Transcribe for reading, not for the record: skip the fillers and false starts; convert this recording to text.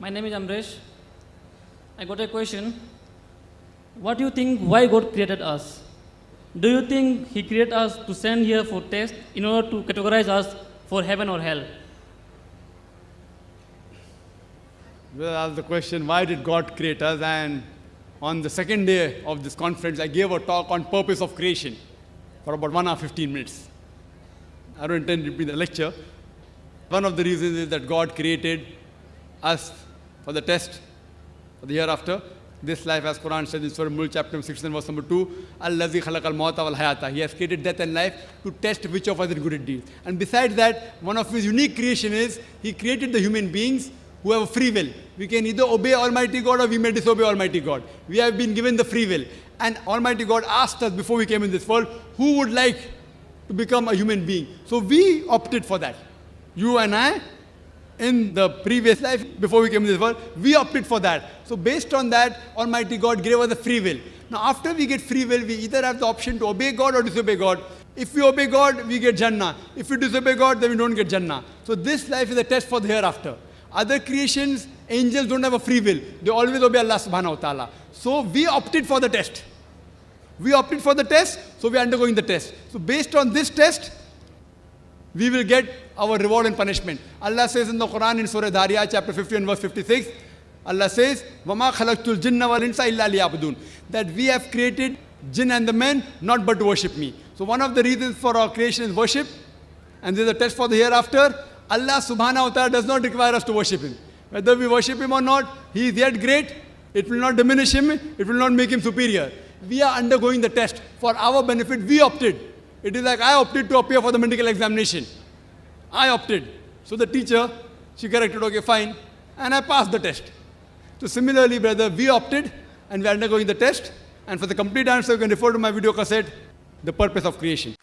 My name is Ambresh. I got a question. What do you think why God created us? Do you think He created us to send here for test in order to categorize us for heaven or hell? Well, asked the question, why did God create us? And on the second day of this conference, I gave a talk on purpose of creation for about 1 hour, 15 minutes. I don't intend to repeat the lecture. One of the reasons is that God created us for the test for the hereafter. This life, as Quran says in Surah Mulk, chapter 16, verse number 2, Allazi khalaqal mawta wal hayata. He has created death and life to test which of us is good at deeds. And besides that, one of His unique creation is He created the human beings who have a free will. We can either obey Almighty God or we may disobey Almighty God. We have been given the free will. And Almighty God asked us before we came in this world, who would like to become a human being? So we opted for that. You and I, in the previous life, before we came in this world, we opted for that. So based on that, Almighty God gave us the free will. Now after we get free will, we either have the option to obey God or disobey God. If we obey God, we get Jannah. If we disobey God, then we don't get Jannah. So this life is a test for the hereafter. Other creations, angels don't have a free will. They always obey Allah subhanahu wa ta'ala. So we opted for the test. We opted for the test, so we are undergoing the test. So based on this test, we will get our reward and punishment. Allah says in the Quran in Surah Dhariyat, chapter 50 and verse 56, Allah says, وَمَا خَلَقْتُ الْجِنَّ وَالْإِنسَ إِلَّا لِيَعْبُدُونَ. That we have created jinn and the men, not but to worship me. So one of the reasons for our creation is worship, and there is a test for the hereafter. Allah subhanahu wa ta'ala does not require us to worship Him. Whether we worship Him or not, He is yet great. It will not diminish Him. It will not make Him superior. We are undergoing the test. For our benefit, we opted. It is like I opted to appear for the medical examination. I opted. So the teacher, she corrected, okay, fine. And I passed the test. So similarly, brother, we opted and we are undergoing the test. And for the complete answer, you can refer to my video cassette, The Purpose of Creation.